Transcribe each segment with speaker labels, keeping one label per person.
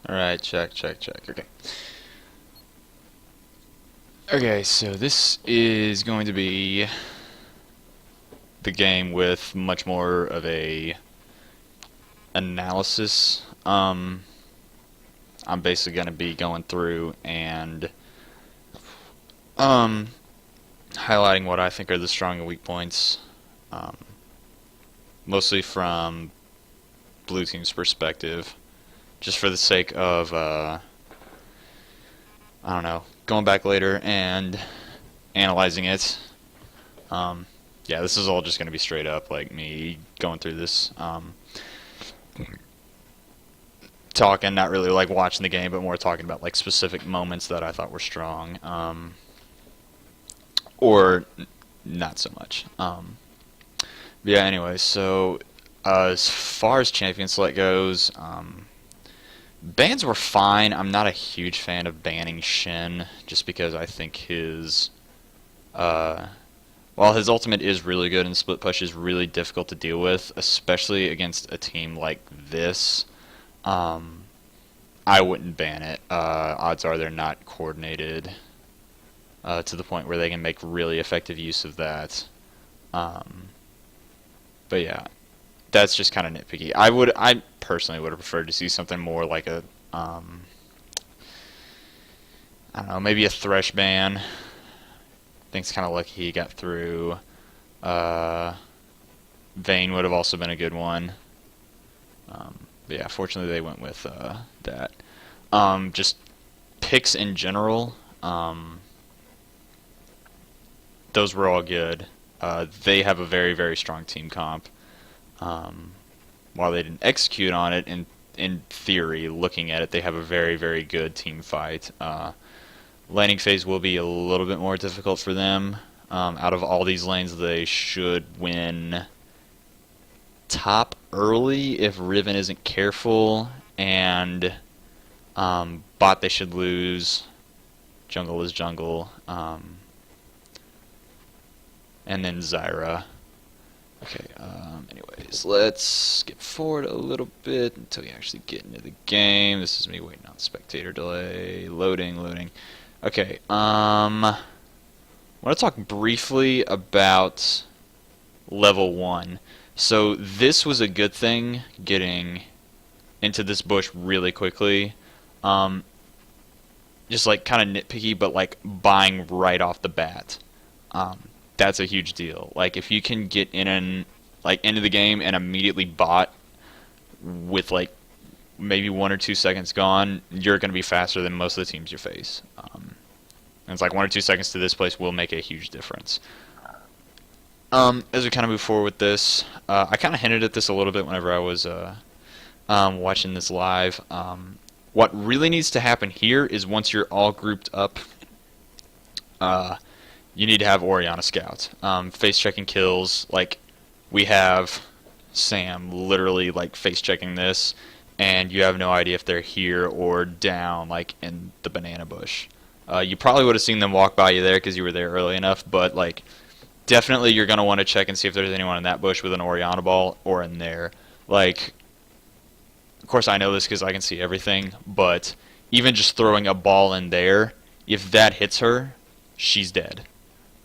Speaker 1: Alright, check, check, check. Okay. Okay, so this is going to be the game with much more of a analysis. I'm basically going to be going through and um, highlighting what I think are the strong and weak points, um, mostly from blue team's perspective, just for the sake of I don't know, going back later and analyzing it. Um, yeah, this is all just going to be straight up like me going through this, talking, not really like watching the game, but more talking about like specific moments that I thought were strong, or not so much. But yeah, anyway, so as far as champion select goes, bans were fine. I'm not a huge fan of banning Shin, just because I think uh, while his ultimate is really good and split push is really difficult to deal with, especially against a team like this, um, I wouldn't ban it. Odds are they're not coordinated to the point where they can make really effective use of that. Um, but yeah, that's just kind of nitpicky. I personally would have preferred to see something more like a, I don't know, maybe a Thresh ban. I think it's kind of lucky he got through. Uh, Vayne would have also been a good one. But yeah, fortunately they went with that. Just picks in general, those were all good. They have a very, very strong team comp. Um, while they didn't execute on it, in theory, looking at it, they have a very, very good team fight. Laning phase will be a little bit more difficult for them. Out of all these lanes, they should win top early if Riven isn't careful, and bot they should lose. Jungle is jungle. And then Zyra. Okay, anyways, let's skip forward a little bit until we actually get into the game. This is me waiting on spectator delay. Loading, loading. Okay, I want to talk briefly about level 1. So this was a good thing, getting into this bush really quickly. Just like kind of nitpicky, but like buying right off the bat. That's a huge deal. Like if you can get in and like into the game and immediately bot with like maybe 1 or 2 seconds gone, you're going to be faster than most of the teams you face. And it's like 1 or 2 seconds to this place will make a huge difference. As we kind of move forward with this, I kind of hinted at this a little bit whenever I was watching this live. What really needs to happen here is once you're all grouped up, you need to have Orianna scout. Face checking kills, like we have Sam literally like face checking this, and you have no idea if they're here or down, like in the banana bush. You probably would have seen them walk by you there because you were there early enough, but like definitely you're gonna want to check and see if there's anyone in that bush with an Orianna ball or in there. Like, of course I know this because I can see everything, but even just throwing a ball in there, if that hits her, she's dead.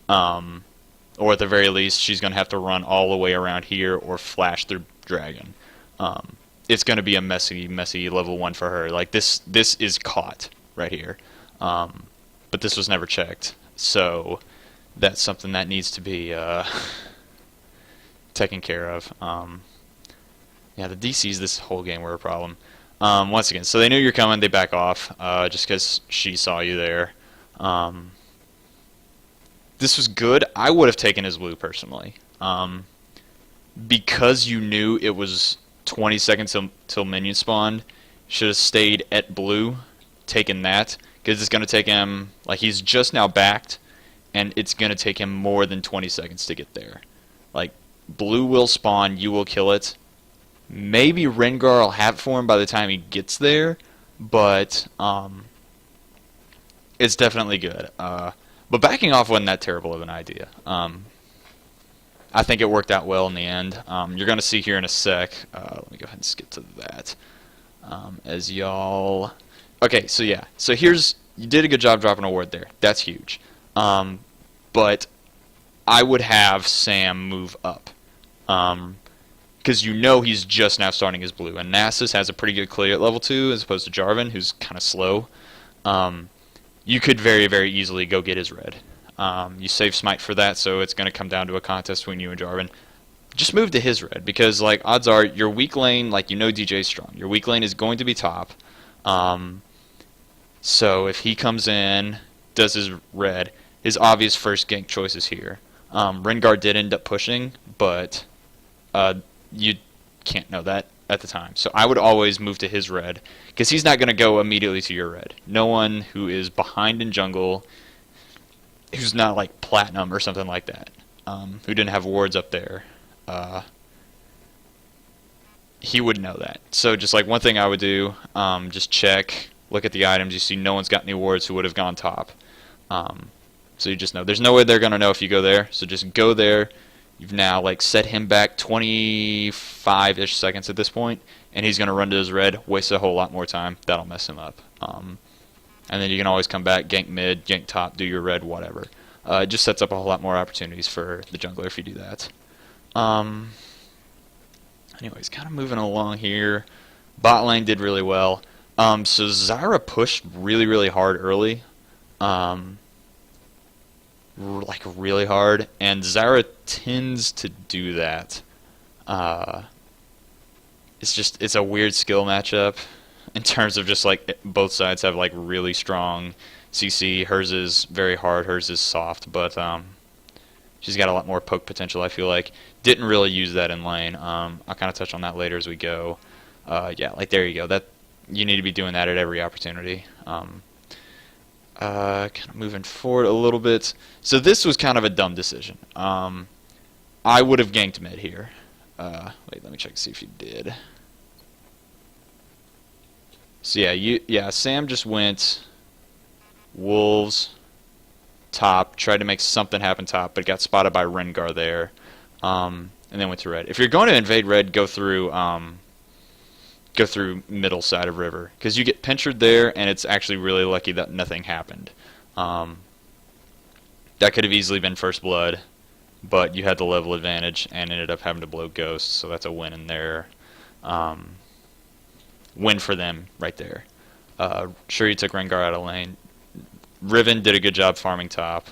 Speaker 1: Or at the very least, she's going to have to run all the way around here or flash through Dragon. It's going to be a messy, messy level 1 for her. Like, this is caught right here. But this was never checked. So, that's something that needs to be taken care of. Yeah, the DCs this whole game were a problem. Once again, so they knew you're coming, they back off, just because she saw you there. This was good. I would have taken his blue personally. Because you knew it was 20 seconds till minion spawned, should have stayed at blue, taken that, because it's going to take him, like he's just now backed, and it's going to take him more than 20 seconds to get there. Like, blue will spawn, you will kill it. Maybe Rengar will have it for him by the time he gets there, but it's definitely good. But backing off wasn't that terrible of an idea. I think it worked out well in the end. You're going to see here in a sec. Let me go ahead and skip to that. As y'all... Okay, so yeah. So here's... You did a good job dropping a ward there. That's huge. But I would have Sam move up. Because you know he's just now starting his blue. And Nasus has a pretty good clear at level 2 as opposed to Jarvan, who's kind of slow. You could very, very easily go get his red. You save Smite for that, so it's going to come down to a contest between you and Jarvan. Just move to his red, because like odds are your weak lane, like you know DJ's strong. Your weak lane is going to be top. So if he comes in, does his red, his obvious first gank choice is here. Rengar did end up pushing, but you can't know that at the time. So I would always move to his red, because he's not going to go immediately to your red. No one who is behind in jungle, who's not like platinum or something like that, who didn't have wards up there, he would know that. So just like one thing I would do, just check, look at the items, you see no one's got any wards who would have gone top. So you just know. There's no way they're going to know if you go there, so just go there. You've now like set him back 25-ish seconds at this point, and he's going to run to his red, waste a whole lot more time. That'll mess him up. And then you can always come back, gank mid, gank top, do your red, whatever. It just sets up a whole lot more opportunities for the jungler if you do that. Anyways, kind of moving along here. Bot lane did really well. So Zyra pushed really, really hard early. Like really hard, and Zyra tends to do that. It's a weird skill matchup in terms of just like both sides have like really strong CC. Hers is very hard, hers is soft, but she's got a lot more poke potential, I feel like. Didn't really use that in lane. I'll kind of touch on that later as we go. Yeah, like there you go. That you need to be doing that at every opportunity. Kind of moving forward a little bit. So this was kind of a dumb decision. I would have ganked mid here. Wait, let me check to see if you did. So yeah, Sam just went Wolves top, tried to make something happen top, but got spotted by Rengar there, and then went to red. If you're going to invade red, go through middle side of river, because you get pinchered there, and it's actually really lucky that nothing happened. That could have easily been first blood, but you had the level advantage and ended up having to blow ghosts, so that's a win in there. Win for them right there. Sure, you took Rengar out of lane. Riven did a good job farming top.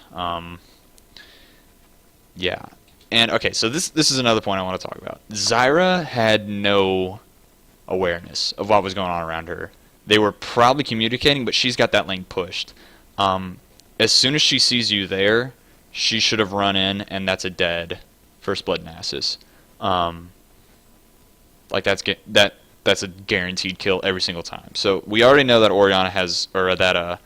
Speaker 1: Yeah. And okay, so this is another point I want to talk about. Zyra had no awareness of what was going on around her. They were probably communicating, but she's got that lane pushed. As soon as she sees you there, she should have run in, and that's a dead first blood Nasus. Like that's a guaranteed kill every single time. So we already know that Orianna has, or that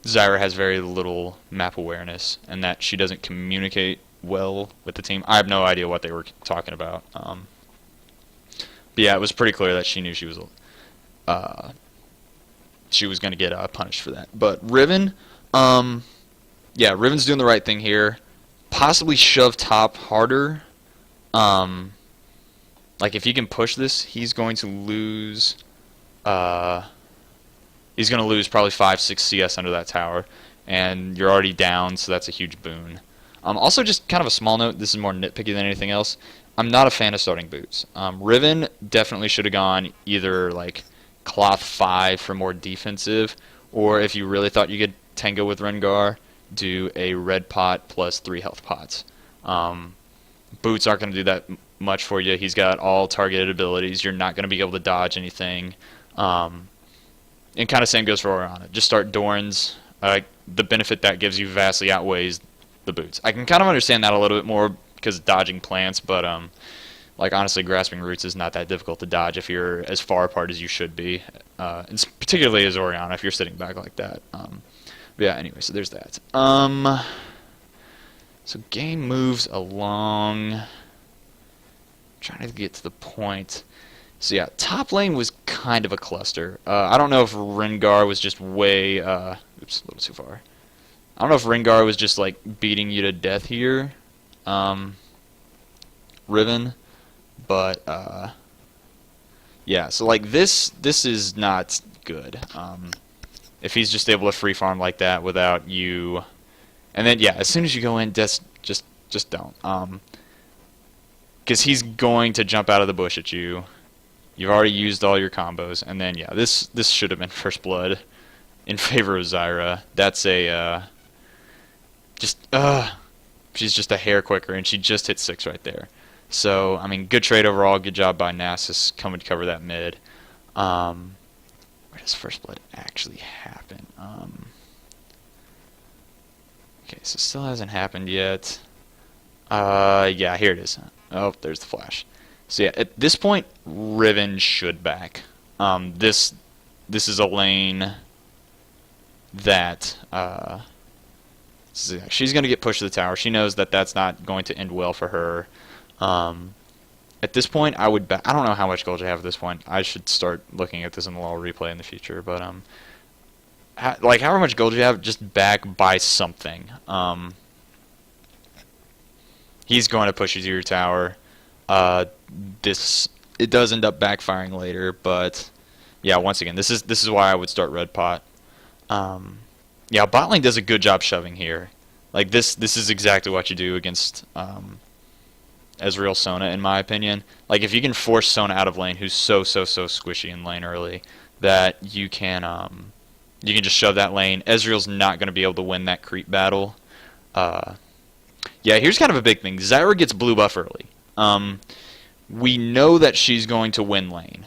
Speaker 1: Zyra has very little map awareness, and that she doesn't communicate well with the team. I have no idea what they were talking about. But yeah, it was pretty clear that she knew she was going to get punished for that. But Riven, yeah, Riven's doing the right thing here. Possibly shove top harder. Like if he can push this, he's going to lose. He's going to lose probably 5-6 CS under that tower, and you're already down, so that's a huge boon. Also, just kind of a small note. This is more nitpicky than anything else. I'm not a fan of starting boots. Riven definitely should have gone either like cloth 5 for more defensive, or if you really thought you could tango with Rengar, do a red pot plus 3 health pots. Boots aren't going to do that much for you. He's got all targeted abilities. You're not going to be able to dodge anything. And kind of same goes for Orianna. Just start Dorans. The benefit that gives you vastly outweighs the boots. I can kind of understand that a little bit more because of dodging plants, but like honestly, grasping roots is not that difficult to dodge if you're as far apart as you should be, and particularly as Orianna if you're sitting back like that. But yeah, anyway, so there's that. So game moves along. Trying to get to the point. So yeah, top lane was kind of a cluster. I don't know if Rengar was just way... oops, a little too far. I don't know if Rengar was just like beating you to death here. Riven. But Yeah, so like this is not good. If he's just able to free farm like that without you, and then yeah, as soon as you go in, just don't. Because he's going to jump out of the bush at you. You've already used all your combos, and then yeah, this should have been first blood in favor of Zyra. That's a just she's just a hair quicker, and she just hit 6 right there. So I mean, good trade overall. Good job by Nasus coming to cover that mid. Where does first blood actually happen? Okay, so still hasn't happened yet. Yeah, here it is. Oh, there's the flash. So yeah, at this point, Riven should back. This is a lane that she's going to get pushed to the tower. She knows that that's not going to end well for her. At this point, I would I don't know how much gold you have at this point. I should start looking at this in the LoL replay in the future. But like however much gold you have, just back by something. He's going to push you to your tower. It does end up backfiring later, but yeah, once again, this is why I would start red pot. Yeah, bot lane does a good job shoving here. Like this is exactly what you do against Ezreal Sona, in my opinion. Like if you can force Sona out of lane, who's so squishy in lane early, that you can just shove that lane. Ezreal's not going to be able to win that creep battle. Yeah, here's kind of a big thing. Zyra gets blue buff early. We know that she's going to win lane.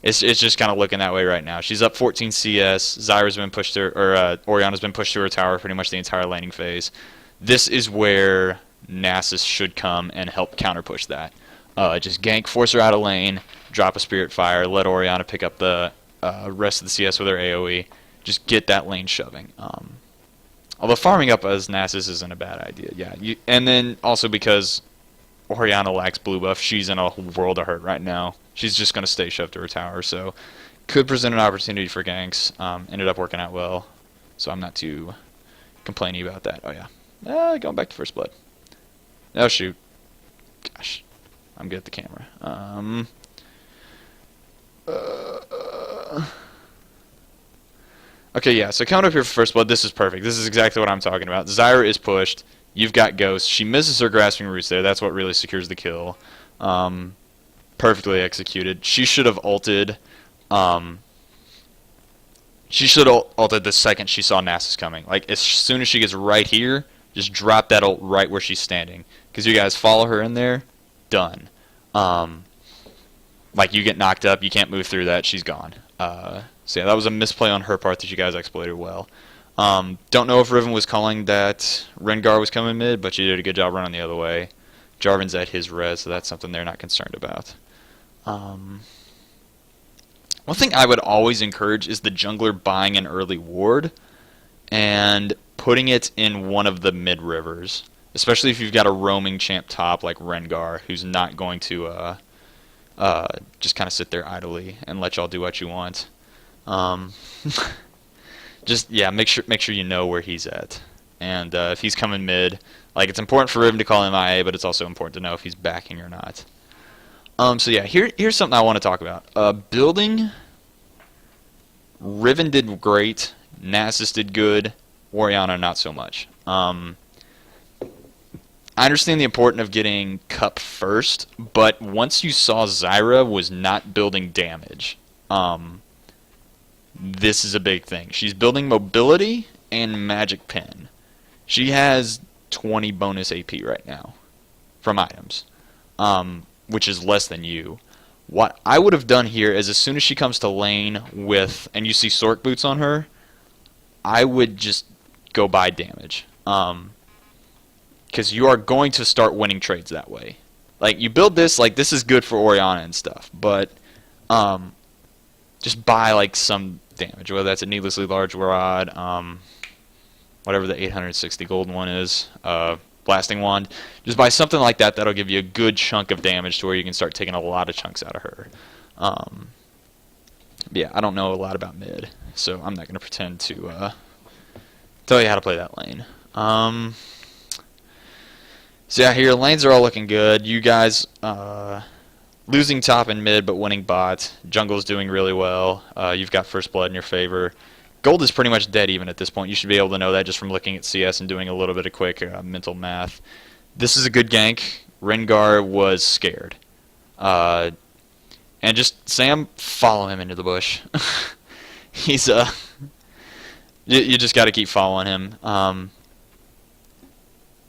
Speaker 1: It's just kind of looking that way right now. She's up 14 CS. Zyra's been pushed to, or Orianna's been pushed to her tower pretty much the entire laning phase. This is where Nasus should come and help counter push that. Just gank, force her out of lane, drop a Spirit Fire, let Orianna pick up the rest of the CS with her AoE. Just get that lane shoving. Although farming up as Nasus isn't a bad idea. Yeah, and then also because Orianna lacks blue buff, she's in a world of hurt right now. She's just going to stay shoved to her tower, so could present an opportunity for ganks. Ended up working out well, so I'm not too complaining about that. Oh yeah, going back to first blood. Oh shoot, gosh, I'm good at the camera. Okay, yeah, so coming up here for first blood, this is perfect. This is exactly what I'm talking about. Zyra is pushed. You've got Ghost. She misses her Grasping Roots there. That's what really secures the kill. Perfectly executed. She should have ulted. She should have ulted the second she saw Nasus coming. Like, as soon as she gets right here, just drop that ult right where she's standing. Because you guys follow her in there, done. Like, you get knocked up, you can't move through that, she's gone. So yeah, that was a misplay on her part that you guys exploited well. Don't know if Riven was calling that Rengar was coming mid, but she did a good job running the other way. Jarvan's at his res, so that's something they're not concerned about. One thing I would always encourage is the jungler buying an early ward and putting it in one of the mid rivers, especially if you've got a roaming champ top like Rengar, who's not going to just kind of sit there idly and let y'all do what you want. Just yeah, make sure you know where he's at, and if he's coming mid, like it's important for Riven to call him IA, but it's also important to know if he's backing or not. So yeah, here's something I want to talk about. Building. Riven did great. Nasus did good. Orianna not so much. I understand the importance of getting Cup first, but once you saw Zyra was not building damage, this is a big thing. She's building mobility and magic pen. She has 20 bonus AP right now from items, which is less than you. What I would have done here is as soon as she comes to lane with, and you see Sork boots on her, I would just go buy damage. Because you are going to start winning trades that way. Like, you build this, like, this is good for Orianna and stuff, but just buy, like, some damage, whether that's a needlessly large rod, whatever the 860 gold one is, blasting wand. Just buy something like that that'll give you a good chunk of damage to where you can start taking a lot of chunks out of her. Yeah, I don't know a lot about mid, so I'm not going to pretend to tell you how to play that lane. So yeah, here lanes are all looking good. You guys, losing top and mid, but winning bot. Jungle's doing really well. You've got first blood in your favor. Gold is pretty much dead even at this point. You should be able to know that just from looking at CS and doing a little bit of quick mental math. This is a good gank. Rengar was scared. And just Sam, follow him into the bush. He's you just got to keep following him.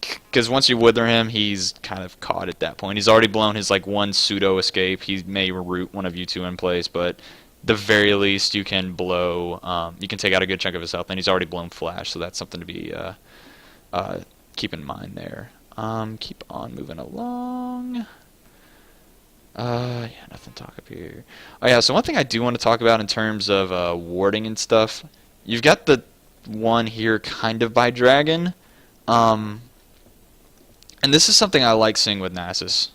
Speaker 1: Because once you wither him, he's kind of caught at that point. He's already blown his like one pseudo escape. He may root one of you two in place, but the very least you can blow. You can take out a good chunk of his health, and he's already blown flash, so that's something to be keep in mind there. Keep on moving along. Yeah, nothing to talk up here. Oh yeah, so one thing I do want to talk about in terms of warding and stuff. You've got the one here kind of by Dragon. And this is something I like seeing with Nasus.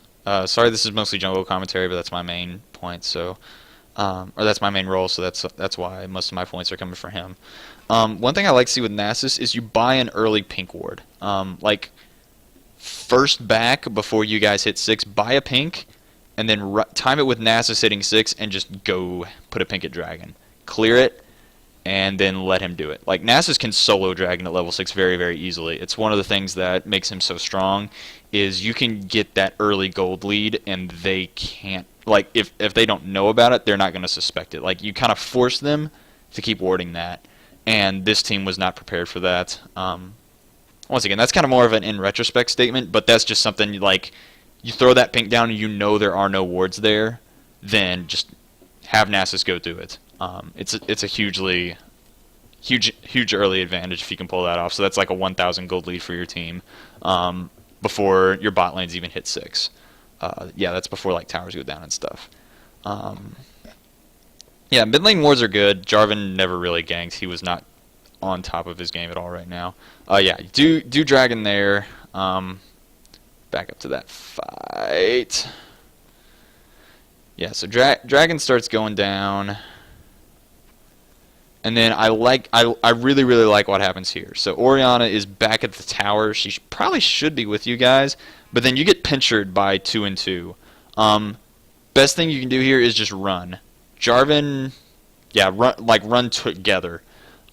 Speaker 1: Sorry, this is mostly jungle commentary, but that's my main point. So, or that's my main role. So that's why most of my points are coming from him. One thing I like to see with Nasus is you buy an early pink ward. Like first back before you guys hit 6, buy a pink, and then time it with Nasus hitting 6, and just go put a pink at Dragon, clear it, and then let him do it. Like, Nasus can solo Dragon at level 6 very, very easily. It's one of the things that makes him so strong, is you can get that early gold lead, and they can't, like, if they don't know about it, they're not going to suspect it. Like, you kind of force them to keep warding that, and this team was not prepared for that. Once again, that's kind of more of an in retrospect statement, but that's just something, like, you throw that pink down and you know there are no wards there, then just have Nasus go do it. It's a huge early advantage if you can pull that off. So that's like a 1,000 gold lead for your team before your bot lanes even hit 6. Yeah, that's before like towers go down and stuff. Yeah, mid lane wards are good. Jarvan never really ganked. He was not on top of his game at all right now. Yeah, do Dragon there. Back up to that fight. Yeah, so Dragon starts going down. And then I really, really like what happens here. So Orianna is back at the tower. She probably should be with you guys. But then you get pinchered by 2 and 2. Best thing you can do here is just run. Jarvan, yeah, run together.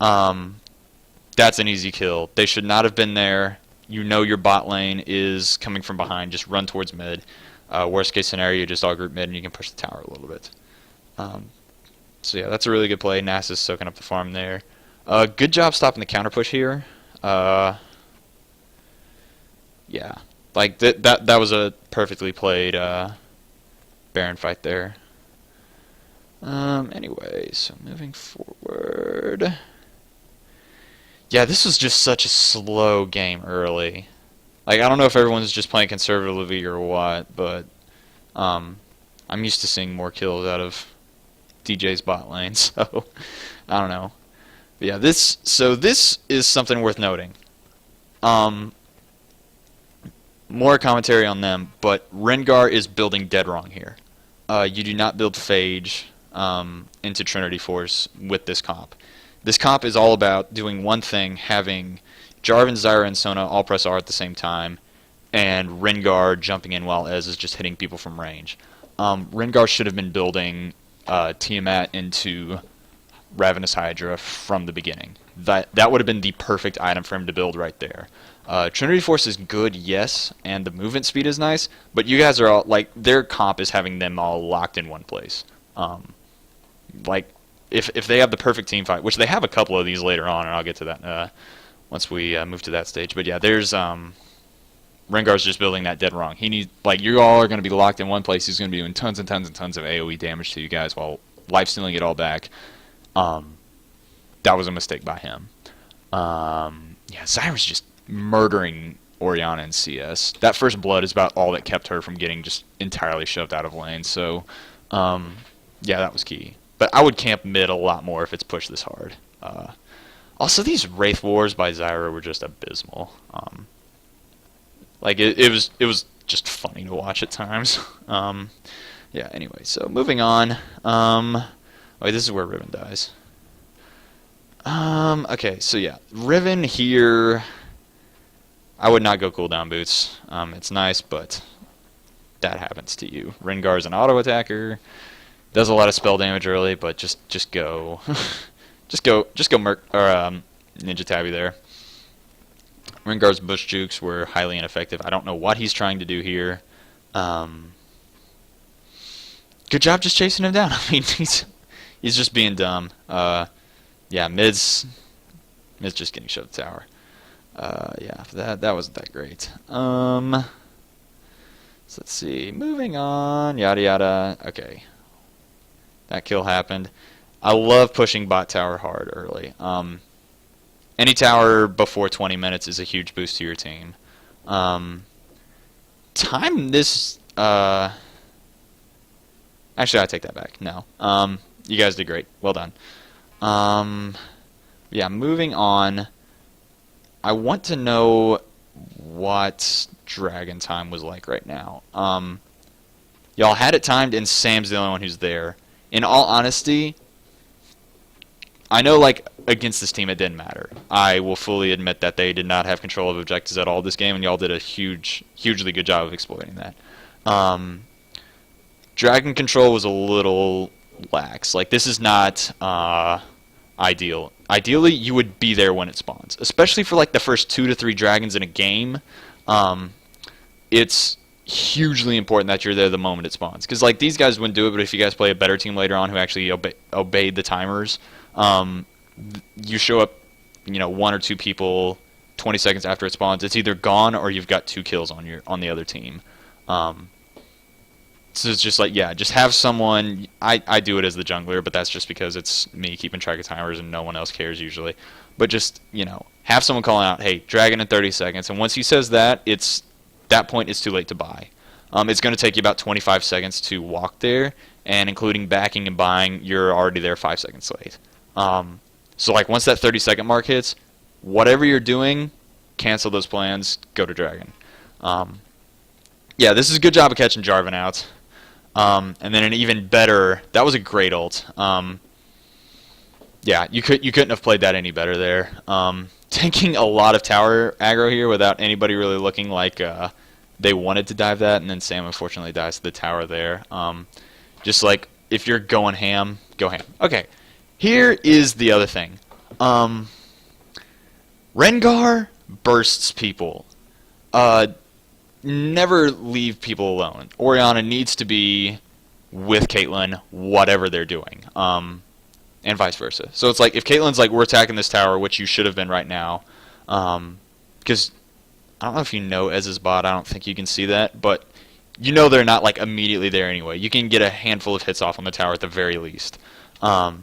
Speaker 1: That's an easy kill. They should not have been there. You know your bot lane is coming from behind. Just run towards mid. Worst case scenario, you just all group mid and you can push the tower a little bit. So yeah, that's a really good play. Nasus soaking up the farm there. Good job stopping the counter push here. Yeah, like that was a perfectly played Baron fight there. Anyway, so moving forward. Yeah, this was just such a slow game early. Like, I don't know if everyone's just playing conservatively or what, but I'm used to seeing more kills out of DJ's bot lane, so I don't know. But yeah, this is something worth noting. More commentary on them, but Rengar is building dead wrong here. You do not build Phage into Trinity Force with this comp. This comp is all about doing one thing, having Jarvan, Zyra, and Sona all press R at the same time, and Rengar jumping in while Ez is just hitting people from range. Rengar should have been building Tiamat into Ravenous Hydra from the beginning. That would have been the perfect item for him to build right there. Trinity Force is good, yes, and the movement speed is nice, but you guys are all, like, their comp is having them all locked in one place. Like, if they have the perfect team fight, which they have a couple of these later on, and I'll get to that once we move to that stage. But yeah, there's Rengar's just building that dead wrong. He needs, like, you all are going to be locked in one place. He's going to be doing tons and tons and tons of AoE damage to you guys while life-stealing it all back. That was a mistake by him. Yeah, Zyra's just murdering Orianna in CS. That first blood is about all that kept her from getting just entirely shoved out of lane. So, yeah, that was key. But I would camp mid a lot more if it's pushed this hard. Also, these Wraith Wars by Zyra were just abysmal. Like, it was just funny to watch at times. Yeah, anyway, so moving on. Wait, this is where Riven dies. Okay, so yeah, Riven here, I would not go cooldown boots. It's nice, but that happens to you. Rengar's an auto attacker, does a lot of spell damage early, but just go, just go Ninja Tabby there. Rengar's bush jukes were highly ineffective. I don't know what he's trying to do here. Good job just chasing him down. I mean, he's just being dumb. Yeah, mid's just getting shoved to the tower. Yeah, that wasn't that great. So let's see. Moving on. Yada yada. Okay, that kill happened. I love pushing bot tower hard early. Any tower before 20 minutes is a huge boost to your team. Time this. Actually, I take that back. No. You guys did great. Well done. Yeah, moving on. I want to know what dragon time was like right now. Y'all had it timed, and Sam's the only one who's there. In all honesty, I know, like, against this team it didn't matter. I will fully admit that they did not have control of objectives at all this game, and y'all did a hugely good job of exploiting that. Dragon control was a little lax. Like, this is not ideal. Ideally, you would be there when it spawns, especially for like the first 2 to 3 dragons in a game. It's hugely important that you're there the moment it spawns, because like these guys wouldn't do it, but if you guys play a better team later on who actually obeyed the timers, you show up, 1 or 2 people 20 seconds after it spawns, it's either gone or you've got 2 kills on the other team. So it's just like, yeah, just have someone. I do it as the jungler, but that's just because it's me keeping track of timers and no one else cares usually. But just, have someone calling out, hey, dragon in 30 seconds. And once he says that, that point it's too late to buy. It's going to take you about 25 seconds to walk there, and including backing and buying, you're already there 5 seconds late. So like once that 30-second mark hits, whatever you're doing, cancel those plans, go to dragon. Yeah, this is a good job of catching Jarvan out. And then an even better, that was a great ult. Yeah, you couldn't have played that any better there. Taking a lot of tower aggro here without anybody really looking like they wanted to dive that, and then Sam unfortunately dies to the tower there. Just like, if you're going ham, go ham. Okay, here is the other thing. Rengar bursts people. Never leave people alone. Orianna needs to be with Caitlyn, whatever they're doing, and vice versa. So it's like, if Caitlyn's like, we're attacking this tower, which you should have been right now, because I don't know if you know Ez's bot, I don't think you can see that, but they're not like immediately there anyway. You can get a handful of hits off on the tower at the very least. So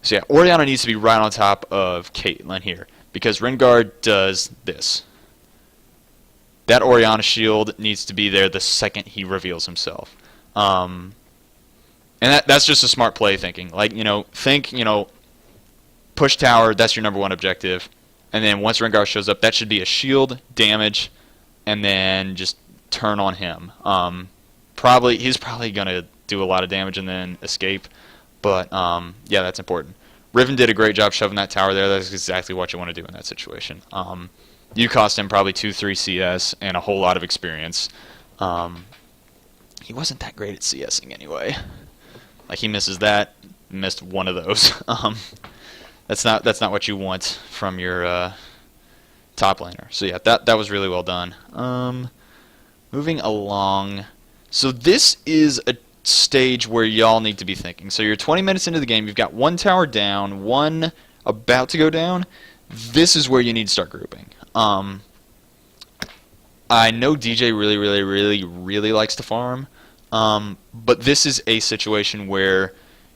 Speaker 1: yeah, Orianna needs to be right on top of Caitlyn here, because Rengar does this. That Orianna shield needs to be there the second he reveals himself. And that's just a smart play thinking. Like, push tower, that's your number 1 objective. And then once Rengar shows up, that should be a shield, damage, and then just turn on him. He's probably going to do a lot of damage and then escape. But, yeah, that's important. Riven did a great job shoving that tower there. That's exactly what you want to do in that situation. You cost him probably 2-3 CS and a whole lot of experience. He wasn't that great at CSing anyway. Like, he misses that, missed one of those. That's not what you want from your top laner. So yeah, that was really well done. Moving along. So this is a stage where y'all need to be thinking. So you're 20 minutes into the game. You've got 1 tower down, 1 about to go down. This is where you need to start grouping. I know DJ really likes to farm, but this is a situation where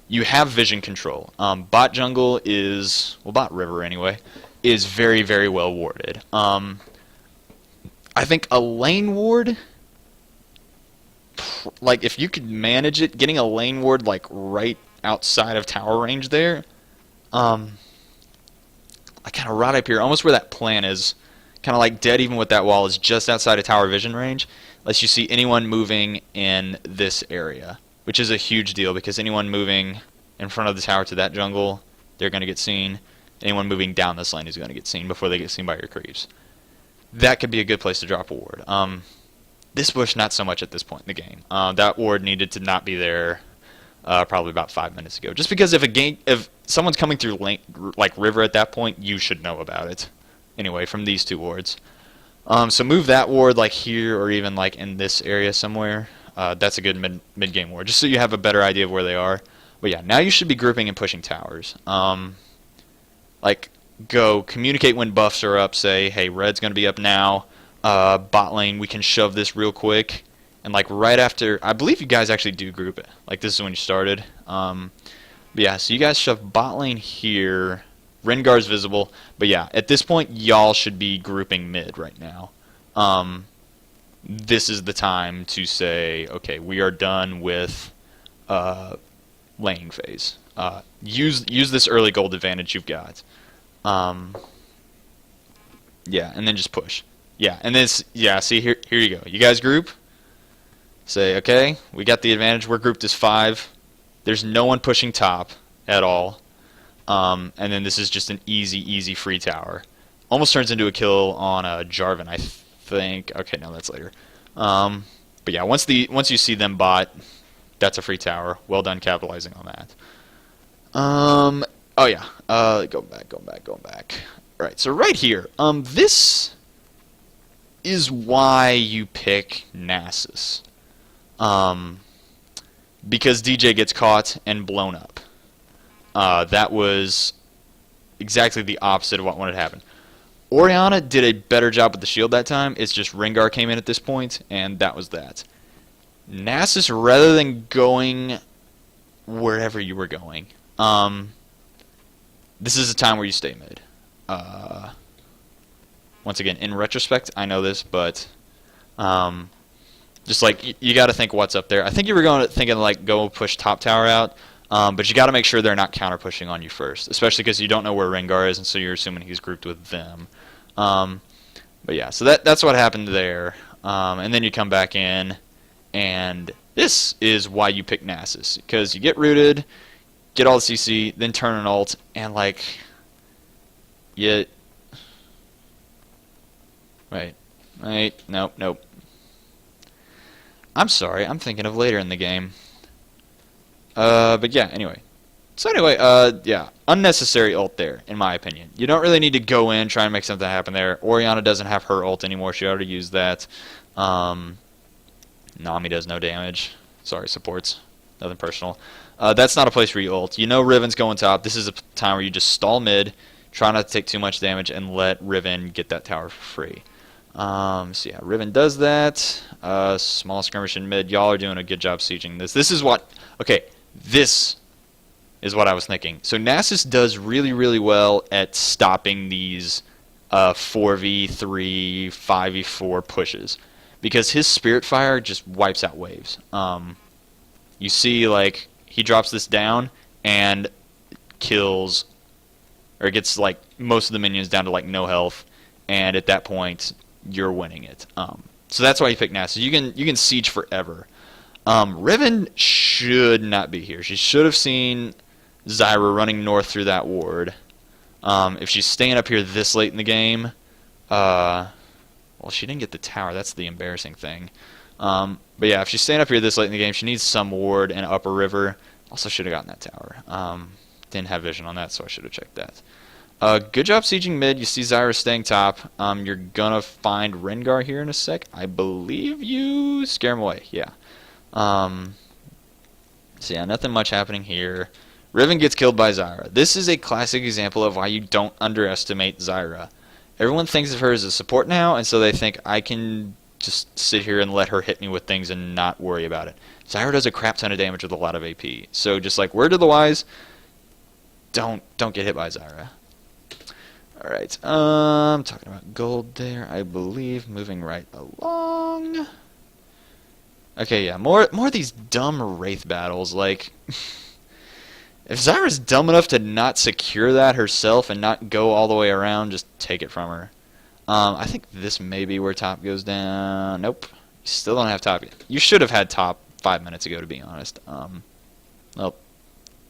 Speaker 1: you have vision control. Bot jungle bot river anyway, is very, very well warded. I think a lane ward, like if you could manage it, getting a lane ward like right outside of tower range there, like kind of right up here, almost where that plan is, kind of like dead even with that wall, is just outside of tower vision range, lets you see anyone moving in this area, which is a huge deal because anyone moving in front of the tower to that jungle, they're going to get seen. Anyone moving down this lane is going to get seen before they get seen by your creeps. That could be a good place to drop a ward. This bush, not so much at this point in the game. That ward needed to not be there probably about 5 minutes ago. Just because if someone's coming through like river at that point, you should know about it. Anyway, from these two wards. So move that ward like here or even like in this area somewhere. That's a good mid-game ward, just so you have a better idea of where they are. But yeah, now you should be grouping and pushing towers. Like, go communicate when buffs are up. Say, hey, red's going to be up now. Bot lane, we can shove this real quick. And like right after, I believe you guys actually do group it. Like this is when you started. But yeah, so you guys shove bot lane here. Rengar's visible. But yeah, at this point, y'all should be grouping mid right now. This is the time to say, okay, we are done with laning phase. Use this early gold advantage you've got. Yeah, and then just push. Yeah, and this, yeah, see, here you go. You guys group. Say, okay, we got the advantage. We're grouped as 5. There's no one pushing top at all. And then this is just an easy free tower. Almost turns into a kill on Jarvan, I think. Okay, no, that's later. But yeah, once you see them bot, that's a free tower. Well done capitalizing on that. Oh yeah. Going back. Right, so right here. This is why you pick Nasus. Because DJ gets caught and blown up. That was exactly the opposite of what wanted to happen. Orianna did a better job with the shield that time. It's just Rengar came in at this point, and that was that. Nasus, rather than going wherever you were going, this is a time where you stay mid. Once again, in retrospect, I know this, but just like you got to think what's up there. I think you were thinking like go push top tower out, but you got to make sure they're not counter pushing on you first, especially because you don't know where Rengar is, and so you're assuming he's grouped with them. But yeah, so that's what happened there, and then you come back in, and this is why you pick Nasus, because you get rooted, get all the CC, then turn an ult, and like Wait, nope. I'm sorry, I'm thinking of later in the game. But yeah, anyway. So anyway, yeah, unnecessary ult there, in my opinion. You don't really need to go in, try and make something happen there. Orianna doesn't have her ult anymore, she already used that. Nami does no damage. Sorry, supports. Nothing personal. That's not a place where you ult. You know Riven's going top. This is a time where you just stall mid, try not to take too much damage, and let Riven get that tower for free. So yeah, Riven does that. Small skirmish in mid. Y'all are doing a good job sieging this. This is what... Okay, this is what I was thinking. So Nasus does really well at stopping these 4v3, 5v4 pushes, because his Spirit Fire just wipes out waves. You see, like, he drops this down and kills, or gets like most of the minions down to like no health, and at that point you're winning it. So that's why you pick Nasus. You can siege forever. Riven should not be here. She should have seen Zyra running north through that ward. If she's staying up here this late in the game, well, she didn't get the tower. That's the embarrassing thing. But yeah, if she's staying up here this late in the game, she needs some ward and upper river. Also should have gotten that tower. Didn't have vision on that, so I should have checked that. Good job sieging mid. You see Zyra staying top. You're gonna find Rengar here in a sec. I believe you scare him away. Yeah. So yeah, nothing much happening here. Riven gets killed by Zyra. This is a classic example of why you don't underestimate Zyra. Everyone thinks of her as a support now, and so they think I can just sit here and let her hit me with things and not worry about it. Zyra does a crap ton of damage with a lot of AP. So just like word to the wise, don't get hit by Zyra. Alright, I'm talking about gold there, I believe. Moving right along. Okay, yeah, more of these dumb Wraith battles. Like, if Zyra's dumb enough to not secure that herself and not go all the way around, just take it from her. I think this may be where top goes down. Nope. You still don't have top yet. You should have had top 5 minutes ago, to be honest. Nope.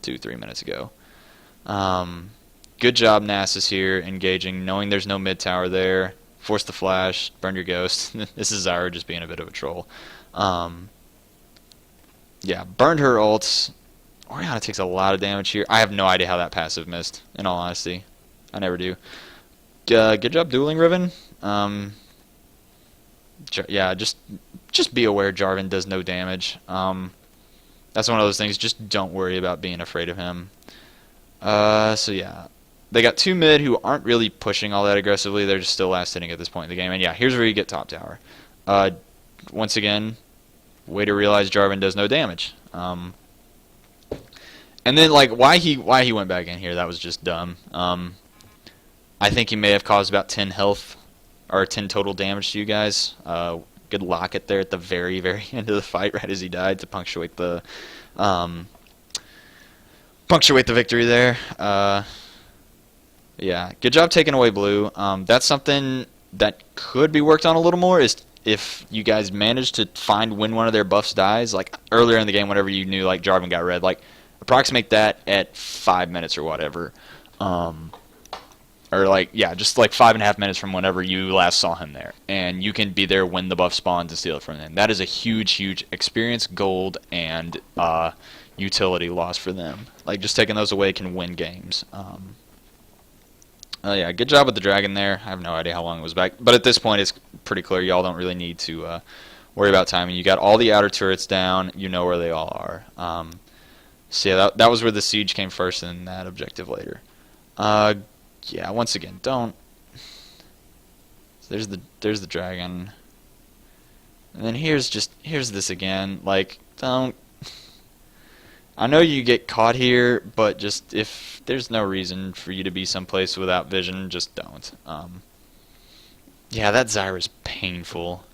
Speaker 1: 2-3 minutes ago. Good job, Nasus here, engaging, knowing there's no mid tower there. force the flash, burn your ghost. This is Zyra just being a bit of a troll. Yeah, burned her ults. Orianna takes a lot of damage here. I have no idea how that passive missed, in all honesty. I never do. Good job dueling, Riven. Yeah, just be aware Jarvan does no damage. That's one of those things. Just don't worry about being afraid of him. So yeah, they got 2 mid who aren't really pushing all that aggressively. They're just still last hitting at this point in the game. And yeah, here's where you get top tower. Once again, way to realize Jarvan does no damage. And then like why he went back in here, that was just dumb. I think he may have caused about 10 health or 10 total damage to you guys. Good locket there at the very end of the fight, right as he died, to punctuate the victory there. Yeah, good job taking away blue. That's something that could be worked on a little more, is if you guys manage to find when one of their buffs dies, like earlier in the game whenever you knew like Jarvan got red, like approximate that at 5 minutes or whatever. Or like, yeah, just like 5.5 minutes from whenever you last saw him there. And you can be there when the buff spawns and steal it from them. That is a huge experience, gold, and utility loss for them. Like, just taking those away can win games. Yeah, good job with the dragon there. I have no idea how long it was back. But at this point, it's pretty clear y'all don't really need to worry about timing. You got all the outer turrets down. You know where they all are. So yeah, that was where the siege came first and that objective later. Yeah, once again, don't. So there's the dragon. And then here's this again. Like, don't. I know you get caught here, but just if there's no reason for you to be someplace without vision, just don't. Yeah, that Zyra's painful.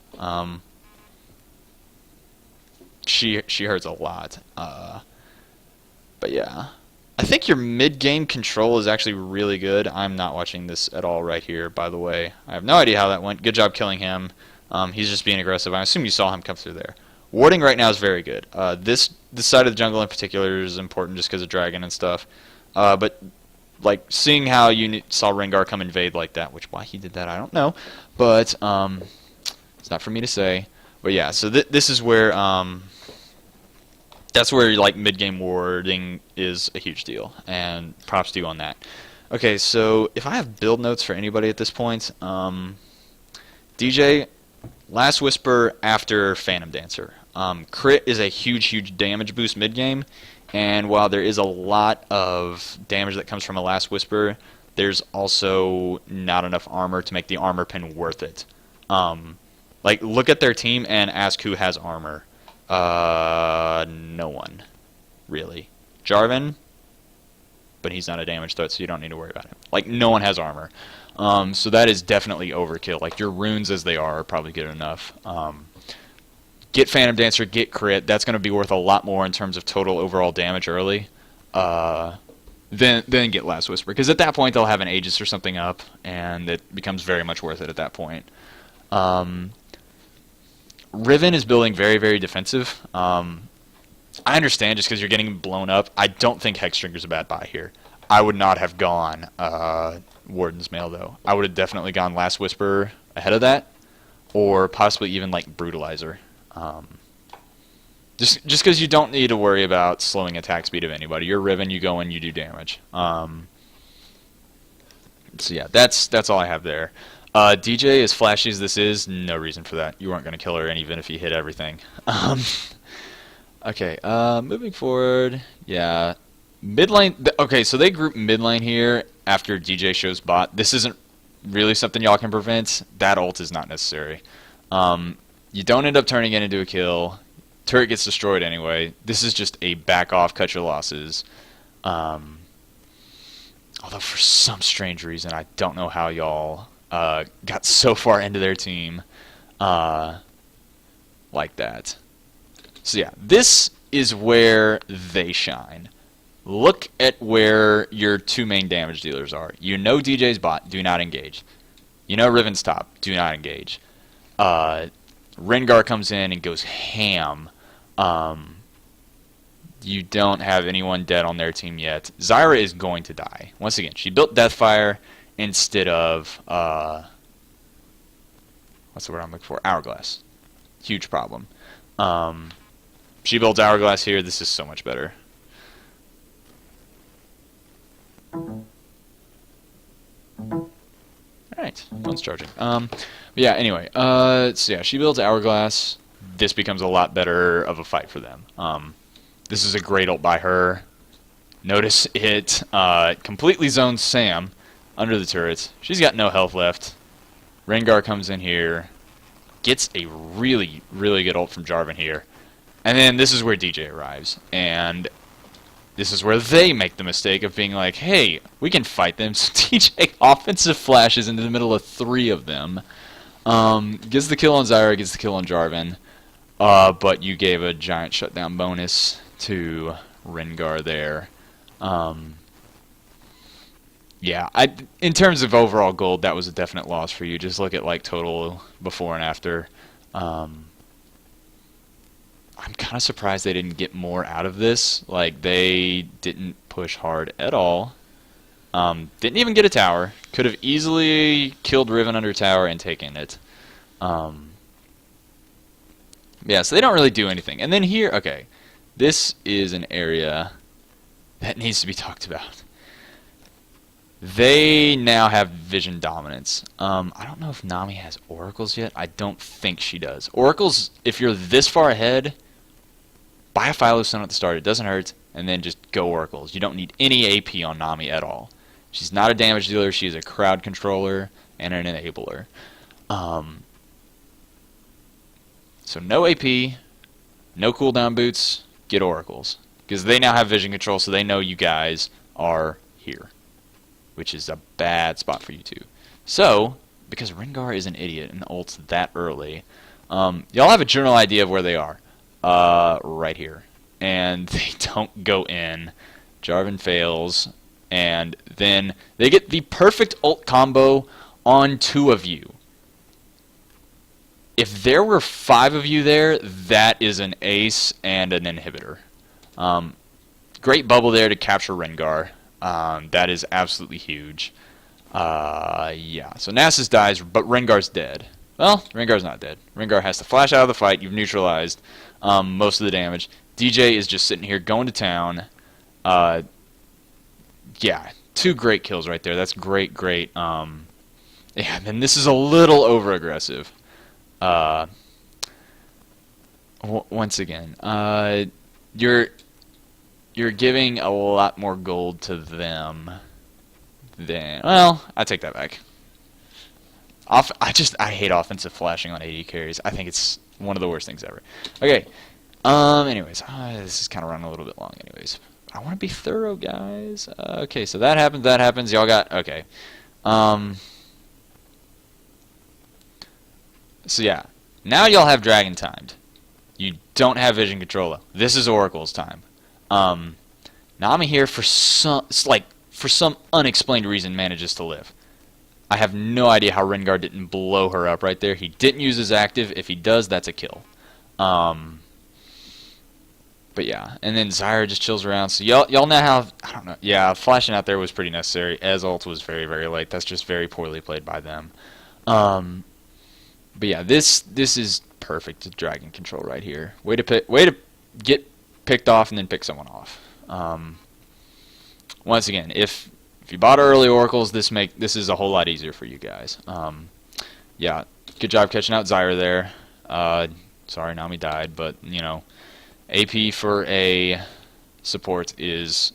Speaker 1: She hurts a lot. But yeah. I think your mid-game control is actually really good. I'm not watching this at all right here, by the way. I have no idea how that went. Good job killing him. He's just being aggressive. I assume you saw him come through there. Warding right now is very good. This side of the jungle in particular is important just because of dragon and stuff. But like seeing how you saw Rengar come invade like that, which why he did that I don't know. But it's not for me to say. But yeah, so this is where... that's where like mid-game warding is a huge deal, and props to you on that. Okay, so if I have build notes for anybody at this point, DJ, Last Whisper after Phantom Dancer. Crit is a huge damage boost mid-game, and while there is a lot of damage that comes from a Last Whisper, there's also not enough armor to make the armor pin worth it. Like, look at their team and ask who has armor. No one, really. Jarvan, but he's not a damage threat, so you don't need to worry about him. Like, no one has armor. So that is definitely overkill. Like, your runes as they are probably good enough. Get Phantom Dancer, get crit. That's going to be worth a lot more in terms of total overall damage early. Then get Last Whisper, because at that point they'll have an Aegis or something up, and it becomes very much worth it at that point. Riven is building very defensive. I understand just because you're getting blown up. I don't think Hexdrinker's a bad buy here. I would not have gone Warden's Mail, though. I would have definitely gone Last Whisper ahead of that, or possibly even like Brutalizer. Just because you don't need to worry about slowing attack speed of anybody. You're Riven, you go in, you do damage. So yeah, that's all I have there. DJ, as flashy as this is, no reason for that. You weren't going to kill her, and even if you hit everything. Okay, moving forward, yeah. Mid lane, okay, so they group mid lane here after DJ shows bot. This isn't really something y'all can prevent. That ult is not necessary. You don't end up turning it into a kill. Turret gets destroyed anyway. This is just a back off, cut your losses. Although for some strange reason, I don't know how y'all got so far into their team like that. So yeah, this is where they shine. Look at where your two main damage dealers are. You know DJ's bot, do not engage. You know Riven's top, do not engage. Rengar comes in and goes ham. You don't have anyone dead on their team yet. Zyra is going to die. Once again, she built Deathfire instead of what's the word I'm looking for? Hourglass. Huge problem. She builds Hourglass here. This is so much better. Alright, phone's charging. Yeah, anyway, so yeah, she builds Hourglass. This becomes a lot better of a fight for them. This is a great ult by her. Notice it completely zones Sam under the turrets. She's got no health left. Rengar comes in here, gets a really, really good ult from Jarvan here. And then this is where DJ arrives. And this is where they make the mistake of being like, hey, we can fight them. So DJ offensive flashes into the middle of 3 of them. Gets the kill on Zyra, gets the kill on Jarvan. But you gave a giant shutdown bonus to Rengar there. Yeah, in terms of overall gold, that was a definite loss for you. Just look at like total before and after. I'm kind of surprised they didn't get more out of this. Like, they didn't push hard at all. Didn't even get a tower. Could have easily killed Riven under tower and taken it. Yeah, so they don't really do anything. And then here, okay, this is an area that needs to be talked about. They now have vision dominance. I don't know if Nami has oracles yet. I don't think she does. Oracles, if you're this far ahead, buy a Phylostone at the start. It doesn't hurt. And then just go oracles. You don't need any AP on Nami at all. She's not a damage dealer. She is a crowd controller and an enabler. So no AP, no cooldown boots, get oracles. Because they now have vision control, so they know you guys are here. Which is a bad spot for you two. So, because Rengar is an idiot and ults that early, y'all have a general idea of where they are. Right here. And they don't go in. Jarvan fails. And then they get the perfect ult combo on 2 of you. If there were 5 of you there, that is an ace and an inhibitor. Great bubble there to capture Rengar. That is absolutely huge. Yeah, so Nasus dies, but Rengar's dead. Well, Rengar's not dead. Rengar has to flash out of the fight. You've neutralized most of the damage. DJ is just sitting here going to town. Yeah, 2 great kills right there. That's great, great. Yeah, and this is a little over-aggressive. Once again, you're giving a lot more gold to them than... Well, I take that back. I hate offensive flashing on AD carries. I think it's one of the worst things ever. Okay. Anyways, this is kind of running a little bit long anyways. I want to be thorough, guys. Okay, so that happens. Y'all got... Okay. So yeah. Now y'all have Dragon timed. You don't have Vision Control. This is Oracle's time. Nami here for some unexplained reason manages to live. I have no idea how Rengar didn't blow her up right there. He didn't use his active. If he does, that's a kill. But yeah, and then Zyra just chills around. So y'all now have, I don't know. Yeah, flashing out there was pretty necessary. As ult was very, very late. That's just very poorly played by them. But yeah, this is perfect dragon control right here. Way to get picked off and then pick someone off. Once again, if you bought early oracles, this is a whole lot easier for you guys. Yeah, good job catching out Zyra there. Sorry, Nami died, but you know, AP for a support is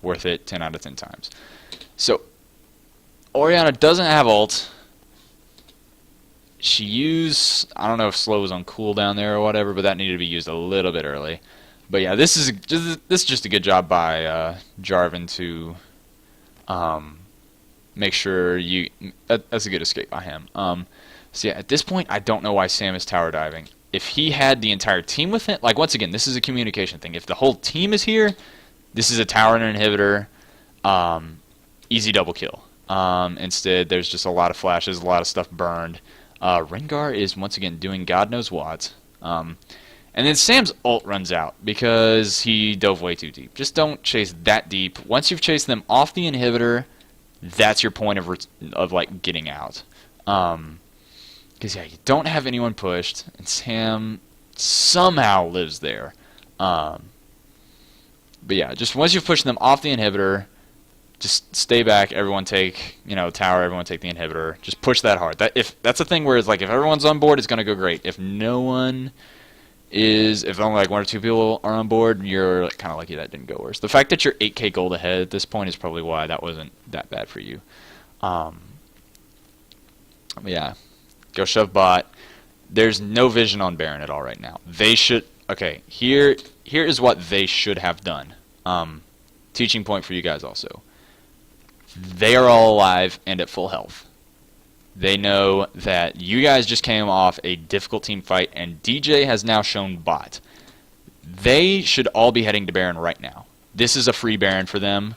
Speaker 1: worth it 10 out of 10 times. So Orianna doesn't have ult. She used, I don't know if slow was on cooldown there or whatever, but that needed to be used a little bit early. But yeah, this is just a good job by Jarvan to make sure you. That's a good escape by him. So yeah, at this point, I don't know why Sam is tower diving. If he had the entire team with him, like once again, this is a communication thing. If the whole team is here, this is a tower and an inhibitor, easy double kill. Instead, there's just a lot of flashes, a lot of stuff burned. Rengar is once again doing God knows what. And then Sam's ult runs out because he dove way too deep. Just don't chase that deep. Once you've chased them off the inhibitor, that's your point of like getting out. Because Because, yeah, you don't have anyone pushed, and Sam somehow lives there. But, yeah, just once you've pushed them off the inhibitor, just stay back, everyone take, tower, everyone take the inhibitor. Just push that hard. That's a thing where it's like, if everyone's on board, it's going to go great. If no one is, if only like 1 or 2 people are on board, you're kind of lucky that didn't go worse. The fact that you're 8k gold ahead at this point is probably why that wasn't that bad for you. Yeah, go shove bot. There's no vision on Baron at all right now. They should, okay, here is what they should have done. Teaching point for you guys also. They are all alive and at full health. They know that you guys just came off a difficult team fight, and DJ has now shown bot. They should all be heading to Baron right now. This is a free Baron for them.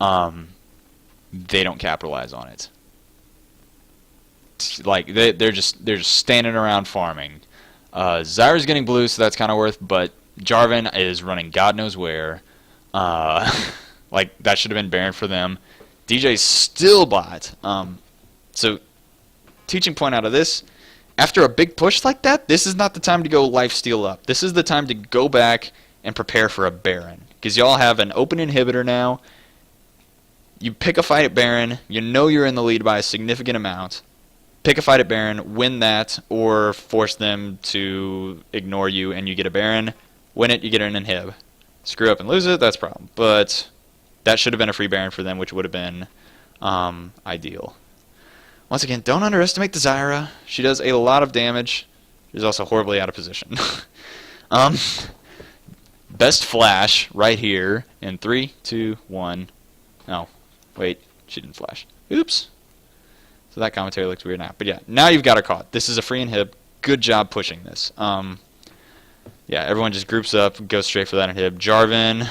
Speaker 1: They don't capitalize on it. Like they're just standing around farming. Zyra's getting blue, so that's kind of worth. But Jarvan is running God knows where. Like that should have been Baron for them. DJ's still bot. So teaching point out of this, after a big push like that, this is not the time to go lifesteal up. This is the time to go back and prepare for a Baron. Because y'all have an open inhibitor now. You pick a fight at Baron. You know you're in the lead by a significant amount. Pick a fight at Baron, win that, or force them to ignore you and you get a Baron. Win it, you get an inhib. Screw up and lose it, that's a problem. But that should have been a free Baron for them, which would have been ideal. Once again, don't underestimate the Zyra. She does a lot of damage. She's also horribly out of position. Best flash right here in 3, 2, 1. Oh, wait, she didn't flash. Oops. So that commentary looks weird now. But yeah, now you've got her caught. This is a free inhib. Good job pushing this. Yeah, everyone just groups up, goes straight for that inhib. Jarvan,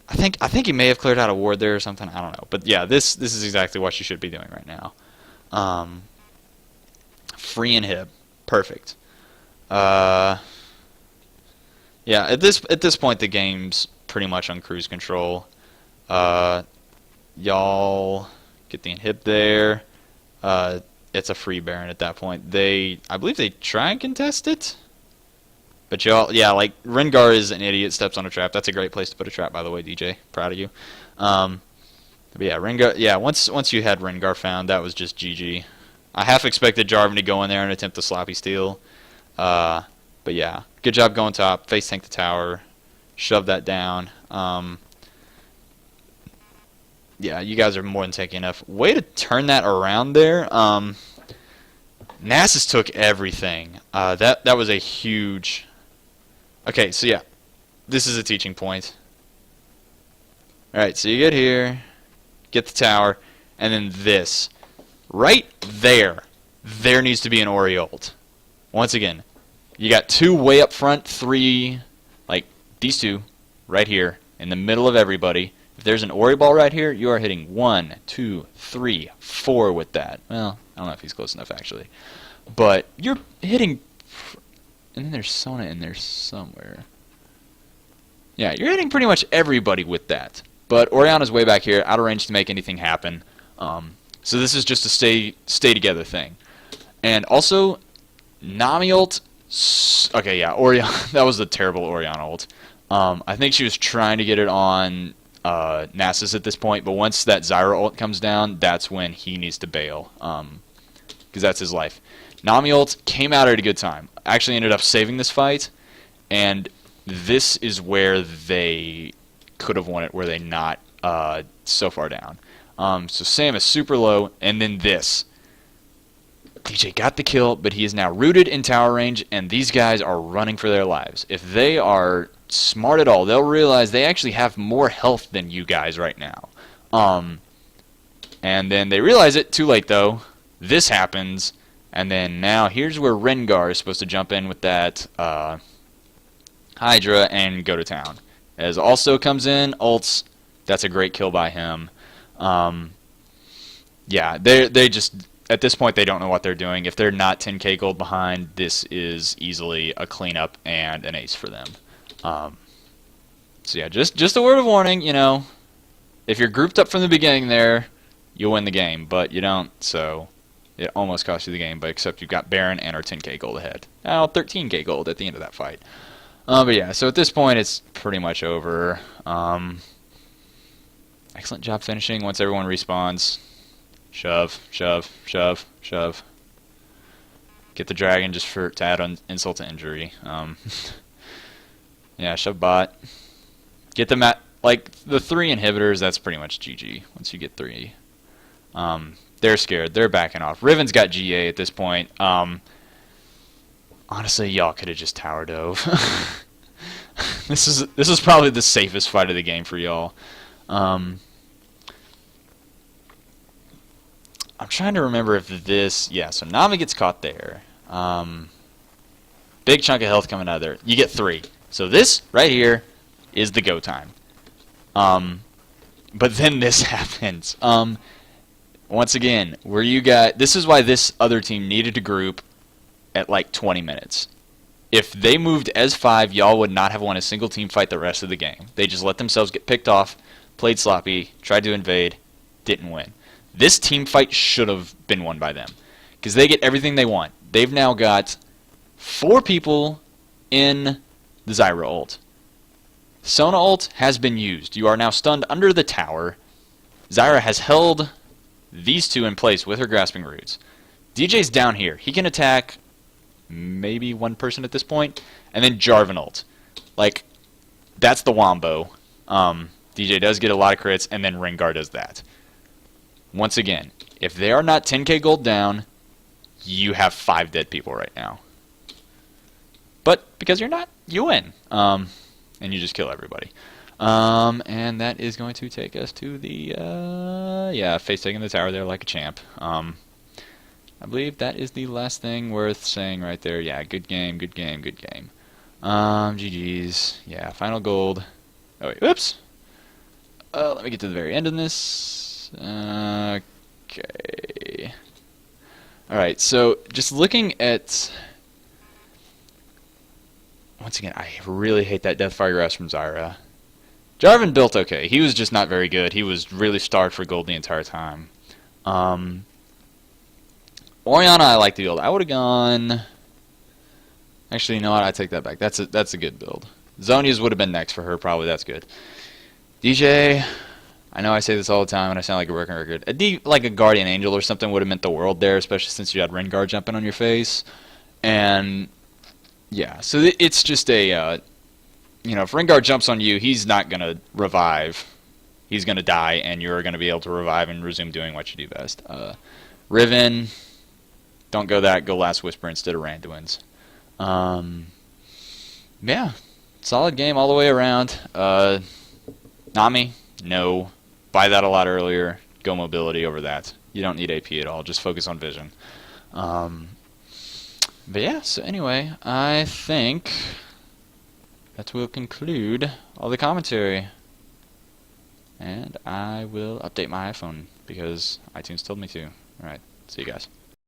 Speaker 1: I think he may have cleared out a ward there or something. I don't know. But yeah, this is exactly what you should be doing right now. Free inhib. Perfect. Yeah, at this point the game's pretty much on cruise control. Y'all get the inhib there. It's a free Baron at that point. I believe they try and contest it. But y'all, yeah, like, Rengar is an idiot, steps on a trap. That's a great place to put a trap, by the way, DJ. Proud of you. But yeah, Rengar, yeah, once you had Rengar found, that was just GG. I half expected Jarvan to go in there and attempt the sloppy steal. But yeah, good job going top. Face tank the tower. Shove that down. Yeah, you guys are more than taking enough. Way to turn that around there. Nasus took everything. That was a huge... Okay, so yeah, this is a teaching point. Alright, so you get here, get the tower, and then this. Right there, there needs to be an Ori ult. Once again, you got 2 way up front, 3, like these 2 right here in the middle of everybody. If there's an Ori ball right here, you are hitting 1, 2, 3, 4 with that. Well, I don't know if he's close enough actually. But you're hitting... And then there's Sona in there somewhere. Yeah, you're hitting pretty much everybody with that. But Orianna's way back here, out of range to make anything happen. So this is just a stay together thing. And also, Nami ult... Okay, yeah, Orianna... That was a terrible Orianna ult. I think she was trying to get it on Nasus at this point, but once that Zyra ult comes down, that's when he needs to bail. Because that's his life. Nami ult came out at a good time. Actually ended up saving this fight, and this is where they could have won it, were they not so far down. So Sam is super low, and then this. DJ got the kill, but he is now rooted in tower range, and these guys are running for their lives. If they are smart at all, they'll realize they actually have more health than you guys right now. And then they realize it, too late though. This happens. And then now here's where Rengar is supposed to jump in with that Hydra and go to town. As also comes in, ults. That's a great kill by him. Yeah, they just, at this point, they don't know what they're doing. If they're not 10k gold behind, this is easily a cleanup and an ace for them. So yeah, just a word of warning, you know, if you're grouped up from the beginning there, you'll win the game, but you don't, so It almost cost you the game, but except you've got Baron and our 10k gold ahead. Now 13k gold at the end of that fight. But yeah, so at this point it's pretty much over. Excellent job finishing once everyone respawns. Shove, shove, shove, shove. Get the dragon just to add on insult to injury. Yeah, shove bot. Get them at, like, the 3 inhibitors, that's pretty much GG once you get 3. They're scared. They're backing off. Riven's got GA at this point. Honestly, y'all could have just tower dove. This is probably the safest fight of the game for y'all. I'm trying to remember if this... Yeah, so Nami gets caught there. Big chunk of health coming out of there. You get 3. So this right here is the go time. But then this happens. Once again, where you got... This is why this other team needed to group at like 20 minutes. If they moved as 5, y'all would not have won a single team fight the rest of the game. They just let themselves get picked off, played sloppy, tried to invade, didn't win. This team fight should have been won by them, because they get everything they want. They've now got 4 people in the Zyra ult. Sona ult has been used. You are now stunned under the tower. Zyra has held these 2 in place with her grasping roots. DJ's down here. He can attack maybe 1 person at this point, and then Jarvan ult. Like, that's the wombo. DJ does get a lot of crits, and then Rengar does that. Once again, if they are not 10k gold down, you have 5 dead people right now. But because you're not, you win. And you just kill everybody. And that is going to take us to the, yeah, face taking the tower there like a champ. I believe that is the last thing worth saying right there. Yeah, good game, good game, good game. GG's. Yeah, final gold. Oh, wait, whoops. Let me get to the very end of this. Okay. Alright, so just looking at... Once again, I really hate that Deathfire Grasp from Zyra. Jarvan built okay. He was just not very good. He was really starved for gold the entire time. Orianna, I like the build. I would have gone... Actually, you know what? I take that back. That's a good build. Zhonya's would have been next for her, probably. That's good. DJ, I know I say this all the time and I sound like a broken record. Like a Guardian Angel or something would have meant the world there, especially since you had Rengar jumping on your face. And, yeah, so it's just a... you know, if Rengar jumps on you, he's not going to revive. He's going to die, and you're going to be able to revive and resume doing what you do best. Riven... Don't go that. Go Last Whisper instead of Randuin's. Yeah. Solid game all the way around. Nami, no. Buy that a lot earlier. Go mobility over that. You don't need AP at all. Just focus on vision. But yeah, so anyway, I think that will conclude all the commentary. And I will update my iPhone because iTunes told me to. Alright, see you guys.